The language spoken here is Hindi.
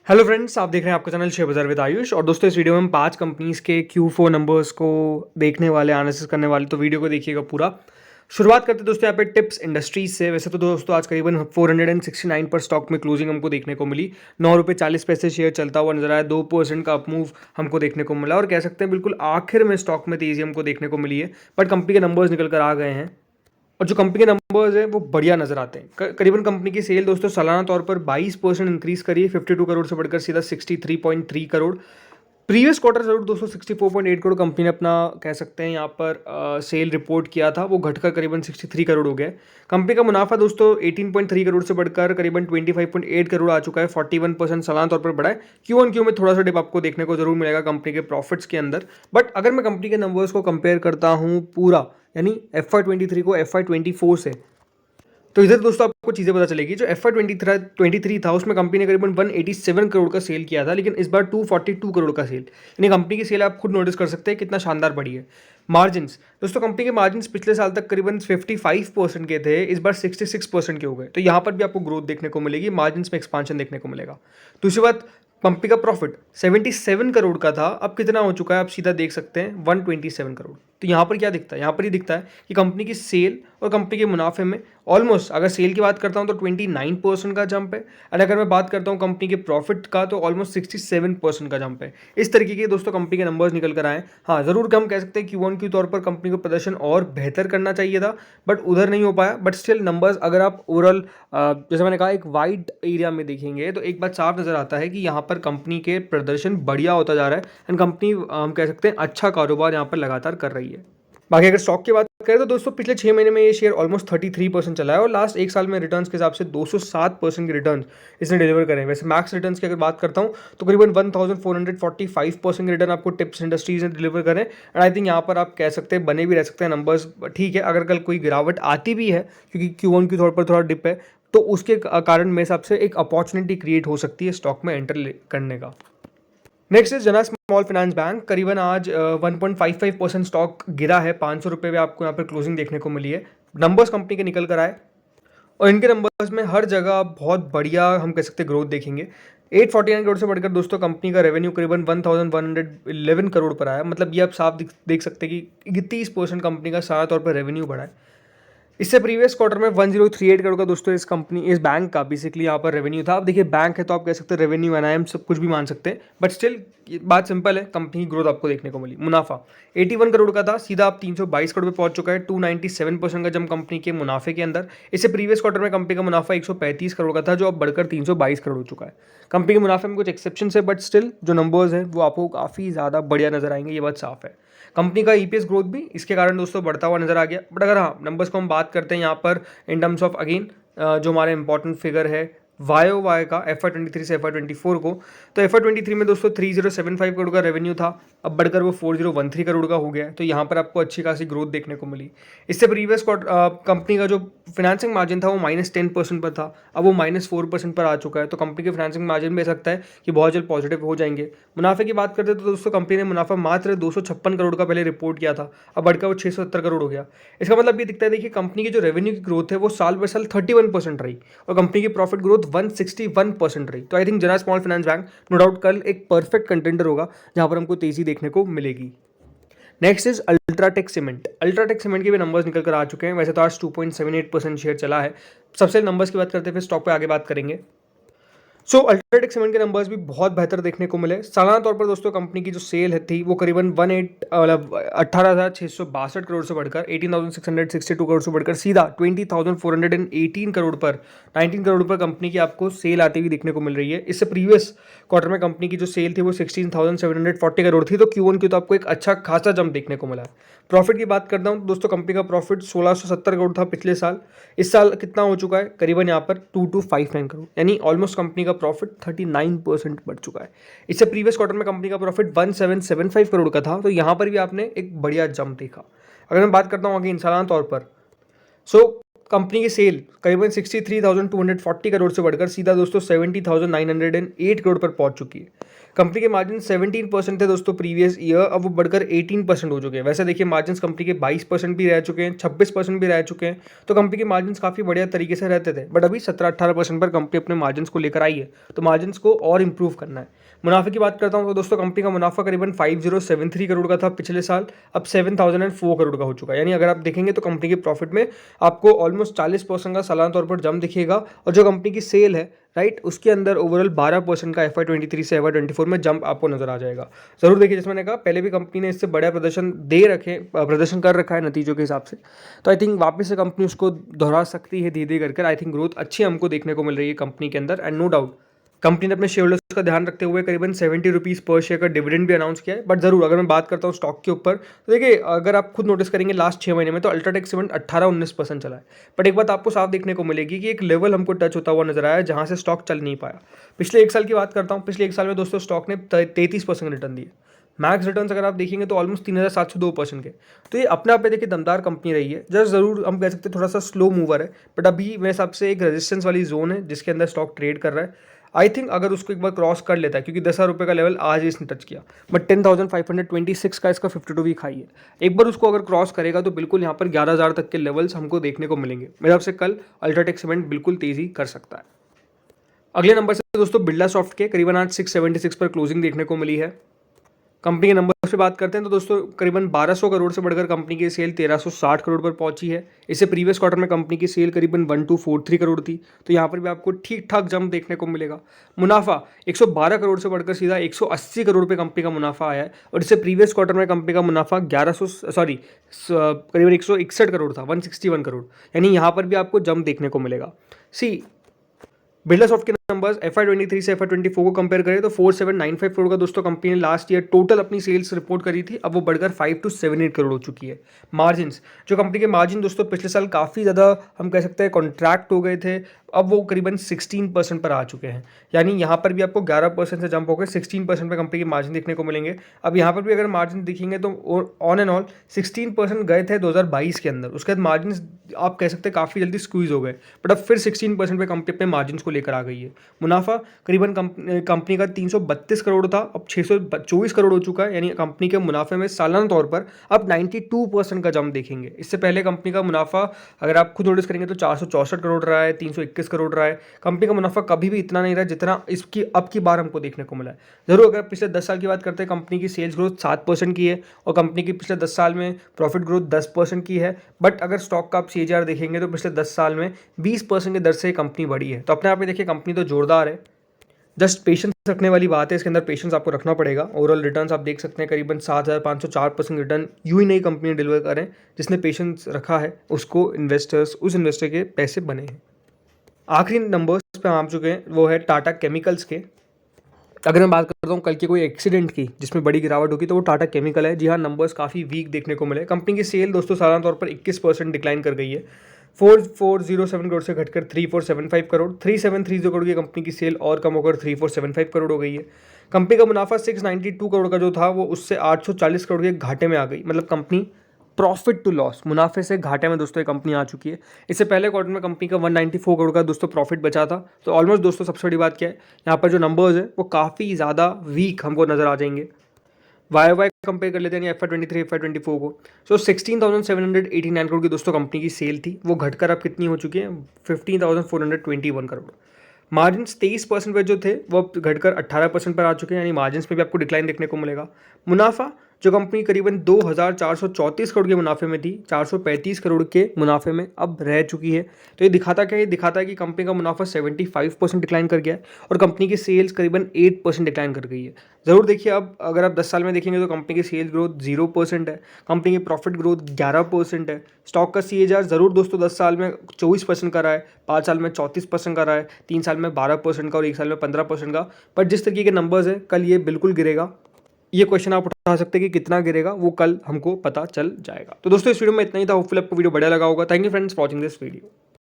हेलो फ्रेंड्स, आप देख रहे हैं आपका चैनल शेयर बाजार विद आयुष। और दोस्तों, इस वीडियो में हम 5 कंपनीज के Q4 नंबर्स को देखने वाले, एनालिसिस करने वाले, तो वीडियो को देखिएगा पूरा। शुरुआत करते हैं दोस्तों यहाँ पे टिप्स इंडस्ट्रीज से। वैसे तो दोस्तों आज करीबन 469 पर स्टॉक में क्लोजिंग हमको देखने को मिली। 9 रुपये 40 पैसे शेयर चलता हुआ नजर आया। 2% का अपमूव हमको देखने को मिला और कह सकते हैं बिल्कुल आखिर में स्टॉक में तेजी हमको देखने को मिली है। बट कंपनी के नंबर्स निकल कर आ गए हैं और जो कंपनी के नंबर्स हैं वो बढ़िया नजर आते हैं। करीबन कंपनी की सेल दोस्तों सालाना तौर पर 22% इंक्रीज करी है, 52 करोड़ से बढ़कर सीधा 63.3 करोड़। प्रीवियस क्वार्टर जरूर दोस्तों 64.8 करोड़ कंपनी ने अपना कह सकते हैं यहाँ पर सेल रिपोर्ट किया था, वो घटकर करीबन 63 करोड़ हो गया। कंपनी का मुनाफा दोस्तों 18.3 करोड़ से बढ़कर करीबन 25.8 करोड़ आ चुका है, 41% सालाना तौर पर बढ़ा है। Q1Q में थोड़ा सा डिप आपको देखने को जरूर मिलेगा कंपनी के प्रॉफिट्स के अंदर। बट अगर मैं कंपनी के नंबर्स को कंपेयर करता हूँ पूरा, यानी FY23 को FY24 से, तो इधर दोस्तों आपको चीज़ें पता चलेगी। जो FY23 था उसमें कंपनी ने करीबन 187 करोड़ का सेल किया था, लेकिन इस बार 242 करोड़ का सेल, यानी कंपनी की सेल आप खुद नोटिस कर सकते हैं कितना शानदार बढ़ी है। मार्जिन्स दोस्तों, कंपनी के मार्जिन्स पिछले साल तक करीबन 55% के थे, इस बार 66% के हो गए। तो यहाँ पर भी आपको ग्रोथ देखने को मिलेगी, मार्जिन्स में एक्सपांशन देखने को मिलेगा। दूसरी बात, कंपनी का प्रॉफिट 77 करोड़ का था, अब कितना हो चुका है आप सीधा देख सकते हैं 127 करोड़। तो यहाँ पर क्या दिखता है, यहाँ पर ये दिखता है कि कंपनी की सेल और कंपनी के मुनाफे में ऑलमोस्ट, अगर सेल की बात करता हूँ तो 29% का जंप है, और अगर मैं बात करता हूँ कंपनी के प्रॉफिट का तो ऑलमोस्ट 67% का जंप है। इस तरीके के दोस्तों कंपनी के नंबर्स निकल कर आए। हाँ, ज़रूर हम कह सकते हैं Q1 तौर पर कंपनी को प्रदर्शन और बेहतर करना चाहिए था, बट उधर नहीं हो पाया। बट स्टिल नंबर्स अगर आप ओवरऑल जैसे मैंने कहा एक वाइड एरिया में देखेंगे तो एक बात साफ नज़र आता है कि यहाँ पर कंपनी के प्रदर्शन बढ़िया होता जा रहा है एंड कंपनी हम कह सकते हैं अच्छा कारोबार यहाँ पर लगातार कर रही है। बाकी अगर स्टॉक की बात करें तो दोस्तों पिछले 6 महीने में ये शेयर ऑलमोस्ट 33% चला है और लास्ट एक साल में रिटर्न्स के हिसाब से 207% के रिटर्न इसने डिलीवर करे हैं। वैसे मैक्स रिटर्न्स की अगर बात करता हूँ तो करीबन 1445% के रिटर्न आपको टिप्स इंडस्ट्रीज ने डिलीवर करें। एंड आई थिंक यहाँ पर आप कह सकते हैं बने भी रह सकते हैं नंबर्स। ठीक है, अगर कल कोई गिरावट आती भी है क्योंकि Q1 के तौर पर थोड़ा डिप है, तो उसके कारण मेरे हिसाब से एक अपॉर्चुनिटी क्रिएट हो सकती है स्टॉक में एंटर करने का। नेक्स्ट इज जना स्मॉल फाइनेंस बैंक। करीबन आज 1.55% स्टॉक गिरा है, 500 रुपये में आपको यहाँ पर क्लोजिंग देखने को मिली है। नंबर्स कंपनी के निकल कर आए और इनके नंबर्स में हर जगह बहुत बढ़िया हम कह सकते हैं ग्रोथ देखेंगे। 849 करोड़ से बढ़कर दोस्तों कंपनी का रेवेन्यू करीबन 1111 करोड़ पर आया। मतलब ये आप साफ देख सकते हैं कि 30% कंपनी का सारा तौर पर रेवेन्यू बढ़ा है। इससे प्रीवियस क्वार्टर में 1038 करोड़ का दोस्तों इस बैंक का बेसिकली यहाँ पर रेवेन्यू था। अब देखिए बैंक है तो आप कह सकते हैं रेवेन्यू एनआईएम सब कुछ भी मान सकते हैं, बट स्टिल बात सिंपल है, कंपनी की ग्रोथ आपको देखने को मिली। मुनाफा 81 करोड़ का था, सीधा आप 322 करोड़ पे पहुंच चुका है। 297% का जम कंपनी के मुनाफे के अंदर। इससे प्रीवियस क्वार्टर में कंपनी का मुनाफा 135 करोड़ का था, जो अब बढ़कर 322 करोड़ हो चुका है। कंपनी के मुनाफे में कुछ एक्सेप्शन है, बट स्टिल जो नंबर्स हैं वो आपको काफ़ी ज़्यादा बढ़िया नजर आएंगे, ये बात साफ है। कंपनी का ईपीएस ग्रोथ भी इसके कारण दोस्तों बढ़ता हुआ नजर आ गया। बट अगर हाँ नंबर्स को हम बात करते हैं यहाँ पर इन टर्म्स ऑफ अगेन जो हमारा इंपॉर्टेंट फिगर है YOY का FY23 से FY24 को, तो FY23 में दोस्तों 3075 करोड़ का रेवेन्यू था, अब बढ़कर वो 4013 करोड़ का हो गया है। तो यहाँ पर आपको अच्छी खासी ग्रोथ देखने को मिली। इससे प्रीवियस कंपनी का जो फाइनेंसिंग मार्जिन था वो -10% पर था, अब वो -4% पर आ चुका है। तो कंपनी के फाइनेंसिंग मार्जिन भी हो सकता है कि बहुत जल्द पॉजिटिव हो जाएंगे। मुनाफे की बात करते हैं तो दोस्तों कंपनी ने मुनाफा मात्र 256 करोड़ का पहले रिपोर्ट किया था, अब बढ़कर वो 670 करोड़ हो गया। इसका मतलब ये दिखता है, देखिए कंपनी की जो रेवेन्यू की ग्रोथ है वो साल बाय साल 31% रही और कंपनी की प्रॉफिट ग्रोथ 161% रही। तो I think Jana small finance bank no doubt कल एक परफेक्ट कंटेंडर होगा जहां पर हमको तेजी देखने को मिलेगी। Next is UltraTech cement. UltraTech cement के भी नंबर्स निकल कर आ चुके हैं। वैसे तो आज 2.78% शेयर चला है। सबसे नंबर्स की बात करते हैं, फिर स्टॉक पे आगे बात करेंगे। सो अल्ट्राटेक सीमेंट के नंबर्स भी बहुत बेहतर देखने को मिले। सालाना तौर पर दोस्तों कंपनी की जो सेल थी वो करीबन 18,662 करोड़ से बढ़कर 18,662 करोड़ से बढ़कर सीधा 20,418 करोड़ पर 19 करोड़ पर कंपनी की आपको सेल आती हुई देखने को मिल रही है। इससे प्रीवियस क्वार्टर में कंपनी की जो सेल थी वो 16,740 करोड़ थी, तो Q1 तो आपको एक अच्छा खासा जंप देखने को मिला है। प्रॉफिट की बात करता हूँ तो दोस्तों कंपनी का प्रॉफिट 1670 करोड़ था पिछले साल, इस साल कितना हो चुका है करीबन यहाँ पर 2259 करोड़, यानी ऑलमोस्ट कंपनी का प्रॉफिट 39% बढ़ चुका है। इससे प्रीवियस क्वार्टर में कंपनी का प्रॉफिट 1775 करोड़ का था, तो यहाँ पर भी आपने एक बढ़िया जंप देखा। अगर मैं बात करता हूँ अगेन सालाना तौर पर, सो कंपनी की सेल करीबन 63,240 करोड़ से बढ़कर सीधा दोस्तों 70,908 करोड़ पर पहुंच चुकी है। कंपनी के मार्जिन 17% थे दोस्तों प्रीवियस ईयर, अब वो बढ़कर 18% हो चुके हैं। वैसे देखिए मार्जिन कंपनी के 22% भी रह चुके हैं, 26% भी रह चुके हैं, तो कंपनी के मार्जिन काफ़ी बढ़िया तरीके से रहते थे। बट अभी 17-18% पर कंपनी अपने मार्जिन को लेकर आई है, तो मार्जिन को और इंप्रूव करना है। मुनाफे की बात करता हूँ तो दोस्तों कंपनी का मुनाफा करीबन 5073 करोड़ का था पिछले साल, अब 7004 करोड़ का हो चुका है। यानी अगर आप देखेंगे तो कंपनी के प्रॉफिट में आपको ऑलमोस्ट 40% का सालाना तौर पर जंप दिखेगा, और जो कंपनी की सेल है राइट उसके अंदर ओवरऑल 12% का FY23 से FY24 में जंप आपको नजर आ जाएगा। जरूर देखिए, जैसे मैंने कहा पहले भी कंपनी ने इससे बड़ा प्रदर्शन कर रखा है नतीजों के हिसाब से, तो आई थिंक वापस से कंपनी उसको दोहरा सकती है धीरे धीरे करके। आई थिंक ग्रोथ अच्छी हमको देखने को मिल रही है कंपनी के अंदर, एंड नो डाउट कंपनी ने अपने शेयर होल्डर्स का ध्यान रखते हुए करीबन 70 रुपीज़ पर शेयर का डिविडेंड भी अनाउंस किया है। बट जरूर अगर मैं बात करता हूँ स्टॉक के ऊपर, तो देखिए अगर आप खुद नोटिस करेंगे लास्ट 6 महीने में तो अल्ट्राटेक सीमेंट 18-19% चला है। बट एक बात आपको साफ देखने को मिलेगी कि एक लेवल हमको टच होता हुआ नजर आया जहाँ से स्टॉक चल नहीं पाया। पिछले एक साल की बात करता हूँ, पिछले एक साल में दोस्तों स्टॉक ने 33% रिटर्न दिए। मैक्स रिटर्न्स अगर आप देखेंगे तो ऑलमोस्ट 3702% के। तो ये अपने आप में देखिए दमदार कंपनी रही है। जस्ट ज़रूर हम कह सकते हैं थोड़ा सा स्लो मूवर है, बट अभी मेरे हिसाब से एक रेजिस्टेंस वाली जोन है जिसके अंदर स्टॉक ट्रेड कर रहा है। आई थिंक अगर उसको एक बार क्रॉस कर लेता है, क्योंकि 10,000 रुपये का लेवल आज ही इसने टच किया, बट 10,526 का इसका 52 वीक हाई है। एक बार उसको अगर क्रॉस करेगा तो बिल्कुल यहाँ पर 11,000 तक के लेवल्स हमको देखने को मिलेंगे। मेरे हिसाब से कल अल्ट्राटेक सीमेंट बिल्कुल तेजी कर सकता है। अगले नंबर से दोस्तों बिरला सॉफ्ट के करीबन आज 676 पर क्लोजिंग देखने को मिली है। कंपनी के नंबर्स पे बात करते हैं तो दोस्तों करीबन 1200 करोड़ से बढ़कर कंपनी की सेल 1360 करोड़ पर पहुंची है। इससे प्रीवियस क्वार्टर में कंपनी की सेल करीबन 1243 करोड़ थी, तो यहाँ पर भी आपको ठीक ठाक जंप देखने को मिलेगा। मुनाफा 112 करोड़ से बढ़कर सीधा 180 करोड़ पे कंपनी का मुनाफा आया है, और इससे प्रीवियस क्वार्टर में कंपनी का मुनाफा करीबन 161 करोड़ था, 161 करोड़। यानी यहाँ पर भी आपको जंप देखने को मिलेगा। बिरला सॉफ्ट के नंबर्स FY23 से FY24 को कंपेयर करें तो 4795 करोड़ का दोस्तों कंपनी ने लास्ट ईयर टोटल अपनी सेल्स रिपोर्ट करी थी, अब वो बढ़कर 5278 करोड़ हो चुकी है। मार्जिन्स, जो कंपनी के मार्जिन दोस्तों पिछले साल काफ़ी ज़्यादा हम कह सकते हैं कॉन्ट्रैक्ट हो गए थे, अब वो करीबन 16% पर आ चुके हैं। यानी यहाँ पर भी आपको 11% से जंप होकर 16% पर कंपनी के मार्जिन देखने को मिलेंगे। अब यहाँ पर भी अगर मार्जिन दिखेंगे तो ऑन एंड ऑल 16% गए थे 2022 के अंदर, उसके बाद मार्जिन आप कह सकते हैं काफ़ी जल्दी स्क्वीज हो गए, बट अब फिर 16% पे कंपनी अपने मार्जिन को लेकर आ गई है। मुनाफा करीबन कंपनी का 332 करोड़ था, अब 624 करोड़ हो चुका है। यानी कंपनी के मुनाफे में सालाना तौर पर अब 92% का जंप देखेंगे। इससे पहले कंपनी का मुनाफा अगर आप खुद नोटिस करेंगे तो 464 करोड़ रहा है, 321 करोड़ रहा है। कंपनी का मुनाफा कभी भी इतना नहीं रहा जितना इसकी अब की बार हमको देखने को मिला है। जरूर अगर पिछले 10 साल की बात करते हैं, कंपनी की सेल्स ग्रोथ 7% की है, और कंपनी की पिछले 10 साल में प्रॉफिट ग्रोथ 10% की है। बट अगर स्टॉक का आप CAGR देखेंगे तो पिछले 10 साल में 20% की दर से कंपनी बढ़ी है। तो अपने आप में देखिए कंपनी तो जोरदार है, जस्ट पेशेंस रखने वाली बात है, इसके अंदर पेशेंस आपको रखना पड़ेगा। ओवरऑल रिटर्न्स आप देख सकते हैं करीबन 7,504% रिटर्न यूं ही नई कंपनी ने डिलीवर करें। जिसने पेशेंस रखा है उसको उस इन्वेस्टर के पैसे बने हैं। आखिरी नंबर्स पे हम आ चुके हैं, वो है टाटा केमिकल्स के। अगर मैं बात करता हूँ कल के कोई एक्सीडेंट की जिसमें बड़ी गिरावट होगी तो वो टाटा केमिकल है। जी हाँ, नंबर्स काफ़ी वीक देखने को मिले। कंपनी की सेल दोस्तों सालाना तौर पर 21% डिक्लाइन कर गई है, 4407 करोड़ से घटकर 3475 करोड़, 3730 करोड़ की कंपनी की सेल और कम होकर 3475 करोड़ हो गई है। कंपनी का मुनाफा 692 करोड़ का जो था वो उससे 840 करोड़ के घाटे में आ गई। मतलब कंपनी प्रॉफिट टू लॉस, मुनाफे से घाटे में दोस्तों ये कंपनी आ चुकी है। इससे पहले क्वार्टर में कंपनी का 194 करोड़ का दोस्तों प्रॉफिट बचा था। तो ऑलमोस्ट दोस्तों सबसे बड़ी बात क्या है, यहाँ पर जो नंबर्स है वो काफ़ी ज़्यादा वीक हमको नजर आ जाएंगे। वाई कंपेयर कर लेते हैं FY23 FY24 को। 16,789 करोड़ की दोस्तों कंपनी की सेल थी, वो घटकर अब कितनी हो चुकी है 15,421 करोड़। मार्जिन 23% पे जो थे वो घटकर 18% पर आ चुके हैं, यानी मार्जिन पे भी आपको डिक्लाइन देखने को मिलेगा। मुनाफा जो कंपनी करीबन 2,434 करोड़ के मुनाफे में थी, 435 करोड़ के मुनाफे में अब रह चुकी है। तो ये दिखाता क्या है, ये दिखाता है कि कंपनी का मुनाफा 75% डिक्लाइन कर गया है और कंपनी की सेल्स करीबन 8% डिक्लाइन कर गई है। ज़रूर देखिए, अब अगर आप 10 साल में देखेंगे तो कंपनी की सेल्स ग्रोथ 0% है, कंपनी की प्रॉफिट ग्रोथ 11% है। स्टॉक का CAGR ज़रूर दोस्तों 10 साल में 24% का रहा है, 5 साल में 34% का रहा है, 3 साल में 12% का और 1 साल में 15% का। बट जिस तरीके के नंबर्स है कल ये बिल्कुल गिरेगा। ये क्वेश्चन आप उठा सकते हैं कि कितना गिरेगा, वो कल हमको पता चल जाएगा। तो दोस्तों इस वीडियो में इतना ही था। होपफुली आपको वीडियो बढ़िया लगा होगा। Thank you friends watching this video.